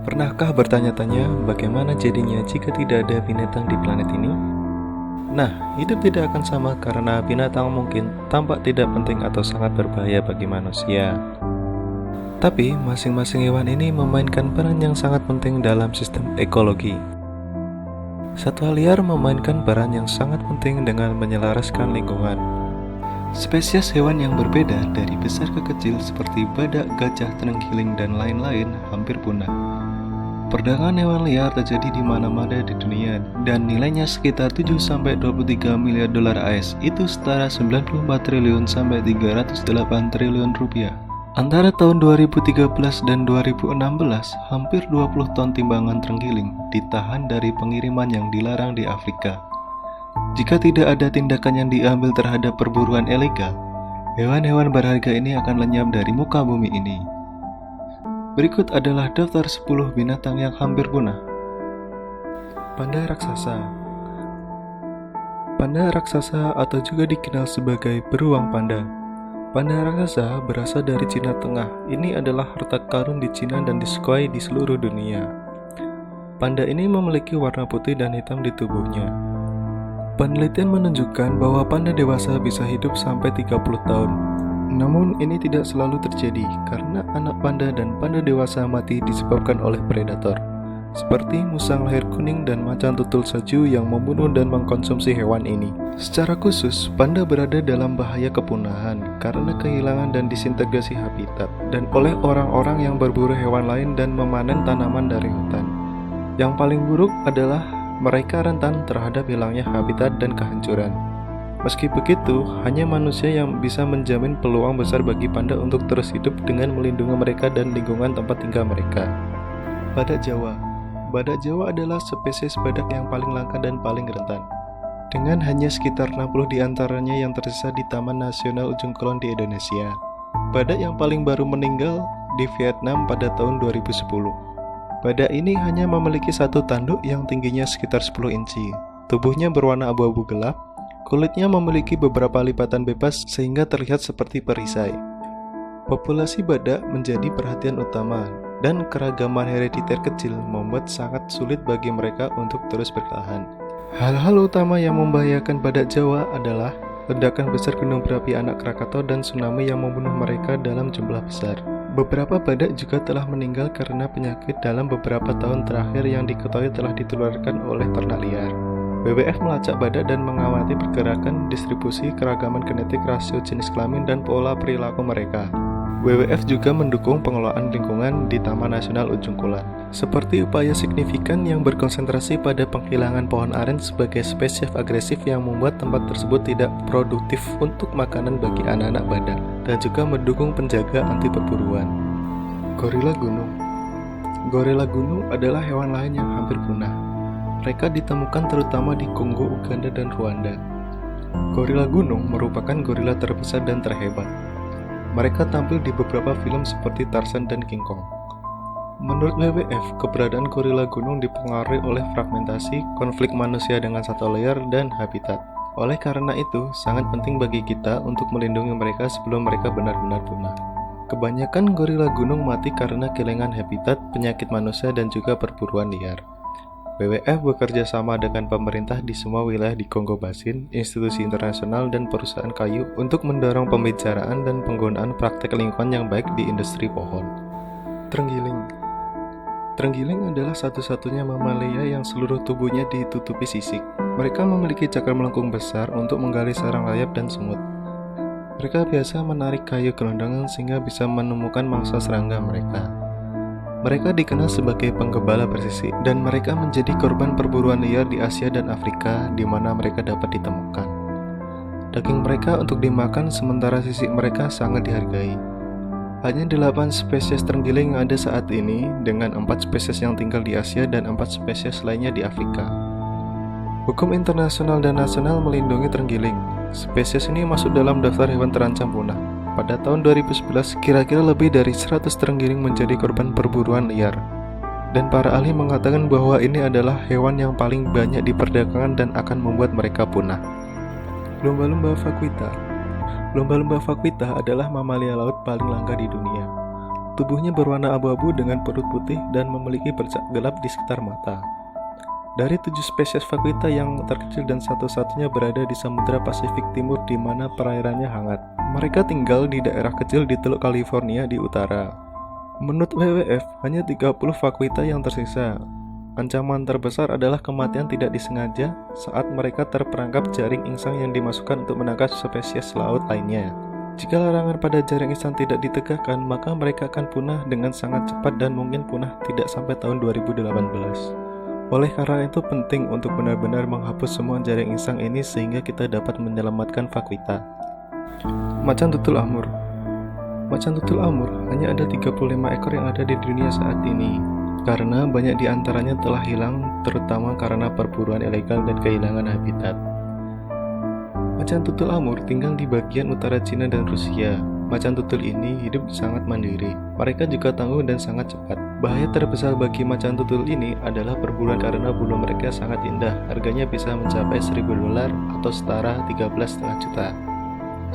Pernahkah bertanya-tanya bagaimana jadinya jika tidak ada binatang di planet ini? Nah, hidup tidak akan sama karena binatang mungkin tampak tidak penting atau sangat berbahaya bagi manusia. Tapi, masing-masing hewan ini memainkan peran yang sangat penting dalam sistem ekologi. Satwa liar memainkan peran yang sangat penting dengan menyelaraskan lingkungan. Spesies hewan yang berbeda dari besar ke kecil seperti badak, gajah, terenggiling, dan lain-lain hampir punah. Perdagangan hewan liar terjadi di mana-mana di dunia dan nilainya sekitar 7-23 miliar dolar AS, itu setara 94 triliun sampai 308 triliun rupiah. Antara tahun 2013 dan 2016, hampir 20 ton timbangan terenggiling ditahan dari pengiriman yang dilarang di Afrika. Jika tidak ada tindakan yang diambil terhadap perburuan ilegal, hewan-hewan berharga ini akan lenyap dari muka bumi ini. Berikut adalah daftar 10 binatang yang hampir punah. Panda raksasa. Panda raksasa atau juga dikenal sebagai beruang panda. Panda raksasa berasal dari Cina Tengah. Ini adalah harta karun di Cina dan disukai di seluruh dunia. Panda ini memiliki warna putih dan hitam di tubuhnya. Penelitian menunjukkan bahwa panda dewasa bisa hidup sampai 30 tahun. Namun ini tidak selalu terjadi karena anak panda dan panda dewasa mati disebabkan oleh predator, seperti musang leher kuning dan macan tutul salju yang membunuh dan mengkonsumsi hewan ini. Secara khusus, panda berada dalam bahaya kepunahan karena kehilangan dan disintegrasi habitat dan oleh orang-orang yang berburu hewan lain dan memanen tanaman dari hutan. Yang paling buruk adalah mereka rentan terhadap hilangnya habitat dan kehancuran. Meski begitu, hanya manusia yang bisa menjamin peluang besar bagi panda untuk terus hidup dengan melindungi mereka dan lingkungan tempat tinggal mereka. Badak Jawa. Badak Jawa adalah spesies badak yang paling langka dan paling rentan, dengan hanya sekitar 60 diantaranya yang tersisa di Taman Nasional Ujung Kulon di Indonesia. Badak yang paling baru meninggal di Vietnam pada tahun 2010. Badak ini hanya memiliki satu tanduk yang tingginya sekitar 10 inci. Tubuhnya berwarna abu-abu gelap. Kulitnya memiliki beberapa lipatan bebas sehingga terlihat seperti perisai. Populasi badak menjadi perhatian utama dan keragaman herediter kecil membuat sangat sulit bagi mereka untuk terus bertahan. Hal-hal utama yang membahayakan badak Jawa adalah ledakan besar gunung berapi anak Krakatau dan tsunami yang membunuh mereka dalam jumlah besar. Beberapa badak juga telah meninggal karena penyakit dalam beberapa tahun terakhir yang diketahui telah ditularkan oleh ternak liar. WWF melacak badak dan mengamati pergerakan, distribusi, keragaman genetik, rasio jenis kelamin, dan pola perilaku mereka. WWF juga mendukung pengelolaan lingkungan di Taman Nasional Ujung Kulon, seperti upaya signifikan yang berkonsentrasi pada penghilangan pohon aren sebagai spesies agresif yang membuat tempat tersebut tidak produktif untuk makanan bagi anak-anak badak, dan juga mendukung penjaga anti perburuan. Gorila gunung. Gorila gunung adalah hewan lain yang hampir punah. Mereka ditemukan terutama di Kongo, Uganda, dan Rwanda. Gorila gunung merupakan gorila terbesar dan terhebat. Mereka tampil di beberapa film seperti Tarzan dan King Kong. Menurut WWF, keberadaan gorila gunung dipengaruhi oleh fragmentasi, konflik manusia dengan satwa liar, dan habitat. Oleh karena itu, sangat penting bagi kita untuk melindungi mereka sebelum mereka benar-benar punah. Kebanyakan gorila gunung mati karena kehilangan habitat, penyakit manusia, dan juga perburuan liar. WWF bekerja sama dengan pemerintah di semua wilayah di Kongo Basin, institusi internasional, dan perusahaan kayu untuk mendorong pembicaraan dan penggunaan praktek lingkungan yang baik di industri pohon. Terenggiling. Terenggiling adalah satu-satunya mamalia yang seluruh tubuhnya ditutupi sisik. Mereka memiliki cakar melengkung besar untuk menggali sarang rayap dan semut. Mereka biasa menarik kayu gelondongan sehingga bisa menemukan mangsa serangga mereka. Mereka dikenal sebagai penggembala presisi dan mereka menjadi korban perburuan liar di Asia dan Afrika di mana mereka dapat ditemukan. Daging mereka untuk dimakan sementara sisik mereka sangat dihargai. Hanya 8 spesies terenggiling yang ada saat ini dengan 4 spesies yang tinggal di Asia dan 4 spesies lainnya di Afrika. Hukum internasional dan nasional melindungi terenggiling. Spesies ini masuk dalam daftar hewan terancam punah. Pada tahun 2011, kira-kira lebih dari 100 terenggiling menjadi korban perburuan liar. Dan para ahli mengatakan bahwa ini adalah hewan yang paling banyak diperdagangkan dan akan membuat mereka punah. Lumba-lumba vaquita. Lumba-lumba vaquita adalah mamalia laut paling langka di dunia. Tubuhnya berwarna abu-abu dengan perut putih dan memiliki bercak gelap di sekitar mata. Dari 7 spesies vakuita yang terkecil dan satu-satunya berada di Samudra Pasifik Timur di mana perairannya hangat. Mereka tinggal di daerah kecil di Teluk California di utara. Menurut WWF, hanya 30 vakuita yang tersisa. Ancaman terbesar adalah kematian tidak disengaja saat mereka terperangkap jaring insang yang dimasukkan untuk menangkap spesies laut lainnya. Jika larangan pada jaring insang tidak ditegakkan, maka mereka akan punah dengan sangat cepat dan mungkin punah tidak sampai tahun 2018. Oleh karena itu penting untuk benar-benar menghapus semua jaring insang ini sehingga kita dapat menyelamatkan vakuita. Macan tutul Amur. Macan tutul Amur hanya ada 35 ekor yang ada di dunia saat ini, karena banyak di antaranya telah hilang terutama karena perburuan ilegal dan kehilangan habitat. Macan tutul Amur tinggal di bagian utara Cina dan Rusia. Macan tutul ini hidup sangat mandiri. Mereka juga tangguh dan sangat cepat. Bahaya terbesar bagi macan tutul ini adalah perburuan karena bulu mereka sangat indah. Harganya bisa mencapai $1.000 atau setara 13,5 juta.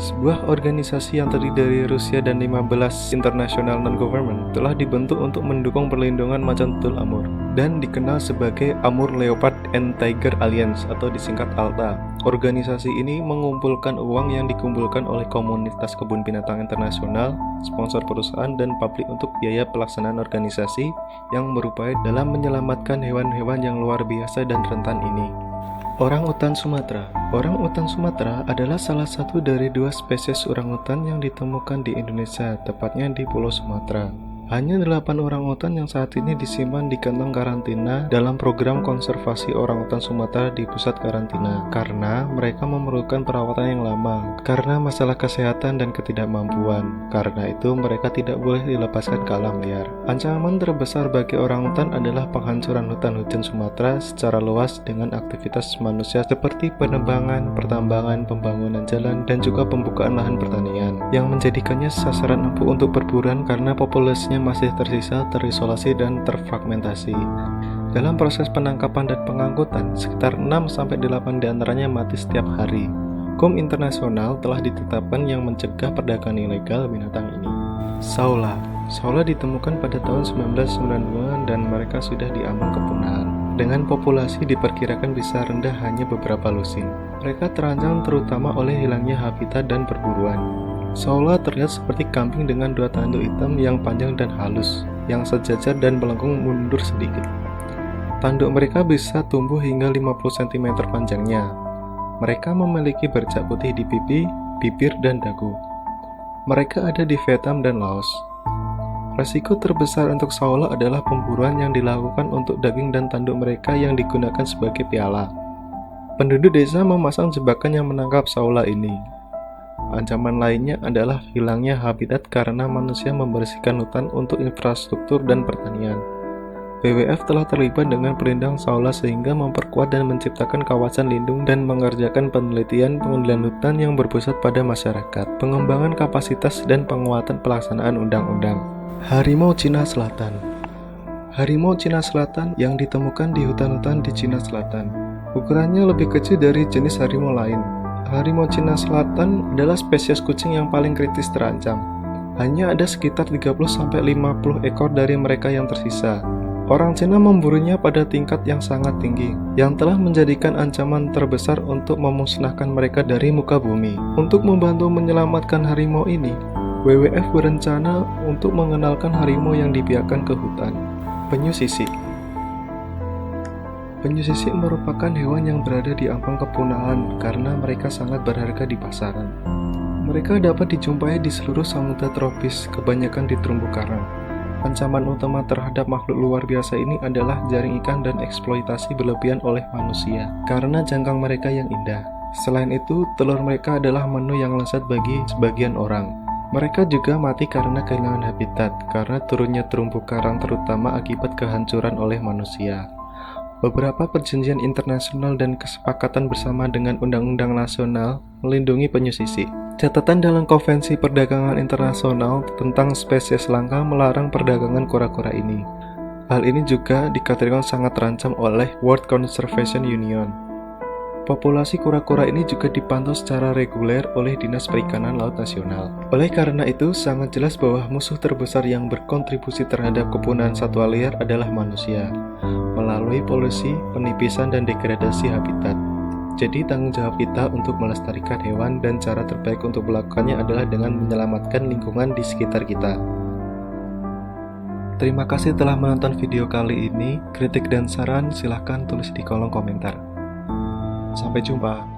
Sebuah organisasi yang terdiri dari Rusia dan 15 international non-government telah dibentuk untuk mendukung perlindungan macan tutul Amur dan dikenal sebagai Amur Leopard and Tiger Alliance atau disingkat ALTA. Organisasi ini mengumpulkan uang yang dikumpulkan oleh komunitas kebun binatang internasional, sponsor perusahaan, dan publik untuk biaya pelaksanaan organisasi yang berupaya dalam menyelamatkan hewan-hewan yang luar biasa dan rentan ini. Orangutan Sumatera. Orangutan Sumatera adalah salah satu dari 2 spesies orangutan yang ditemukan di Indonesia, tepatnya di Pulau Sumatera. Hanya 8 orangutan yang saat ini disimpan di kandang karantina dalam program konservasi orangutan Sumatera di pusat karantina karena mereka memerlukan perawatan yang lama karena masalah kesehatan dan ketidakmampuan. Karena itu mereka tidak boleh dilepaskan ke alam liar. Ancaman terbesar bagi orangutan adalah penghancuran hutan hujan Sumatera secara luas dengan aktivitas manusia seperti penebangan, pertambangan, pembangunan jalan, dan juga pembukaan lahan pertanian yang menjadikannya sasaran empuk untuk perburuan karena populasinya masih tersisa, terisolasi, dan terfragmentasi. Dalam proses penangkapan dan pengangkutan, sekitar 6-8 diantaranya mati setiap hari. Hukum internasional telah ditetapkan yang mencegah perdagangan ilegal binatang ini. Saula. Saula ditemukan pada tahun 1992 dan mereka sudah diambang kepunahan. Dengan populasi diperkirakan bisa rendah hanya beberapa lusin. Mereka terancam terutama oleh hilangnya habitat dan perburuan. Saula terlihat seperti kambing dengan 2 tanduk hitam yang panjang dan halus, yang sejajar dan melengkung mundur sedikit. Tanduk mereka bisa tumbuh hingga 50 cm panjangnya. Mereka memiliki bercak putih di pipi, bibir, dan dagu. Mereka ada di Vietnam dan Laos. Resiko terbesar untuk Saula adalah pemburuan yang dilakukan untuk daging dan tanduk mereka yang digunakan sebagai piala. Penduduk desa memasang jebakan yang menangkap Saula ini. Ancaman lainnya adalah hilangnya habitat karena manusia membersihkan hutan untuk infrastruktur dan pertanian. WWF telah terlibat dengan pelindung Saula sehingga memperkuat dan menciptakan kawasan lindung dan mengerjakan penelitian pengendalian hutan yang berpusat pada masyarakat, pengembangan kapasitas, dan penguatan pelaksanaan undang-undang. Harimau Cina Selatan. Harimau Cina Selatan yang ditemukan di hutan-hutan di Cina Selatan. Ukurannya lebih kecil dari jenis harimau lain. Harimau Cina Selatan adalah spesies kucing yang paling kritis terancam. Hanya ada sekitar 30-50 ekor dari mereka yang tersisa. Orang Cina memburunya pada tingkat yang sangat tinggi, yang telah menjadikan ancaman terbesar untuk memusnahkan mereka dari muka bumi. Untuk membantu menyelamatkan harimau ini, WWF berencana untuk mengenalkan harimau yang dibiarkan ke hutan. Penyu sisik. Penyu sisik merupakan hewan yang berada di ambang kepunahan karena mereka sangat berharga di pasaran. Mereka dapat dijumpai di seluruh samudra tropis, kebanyakan di terumbu karang. Ancaman utama terhadap makhluk luar biasa ini adalah jaring ikan dan eksploitasi berlebihan oleh manusia karena jangkang mereka yang indah. Selain itu, telur mereka adalah menu yang lezat bagi sebagian orang. Mereka juga mati karena kehilangan habitat karena turunnya terumbu karang terutama akibat kehancuran oleh manusia. Beberapa perjanjian internasional dan kesepakatan bersama dengan undang-undang nasional melindungi penyu sisik. Catatan dalam Konvensi Perdagangan Internasional tentang spesies langka melarang perdagangan kura-kura ini. Hal ini juga dikategorikan sangat terancam oleh World Conservation Union. Populasi kura-kura ini juga dipantau secara reguler oleh Dinas Perikanan Laut Nasional. Oleh karena itu, sangat jelas bahwa musuh terbesar yang berkontribusi terhadap kepunahan satwa liar adalah manusia, melalui polusi, penipisan, dan degradasi habitat. Jadi tanggung jawab kita untuk melestarikan hewan, dan cara terbaik untuk melakukannya adalah dengan menyelamatkan lingkungan di sekitar kita. Terima kasih telah menonton video kali ini. Kritik dan saran silahkan tulis di kolom komentar. Sampai jumpa.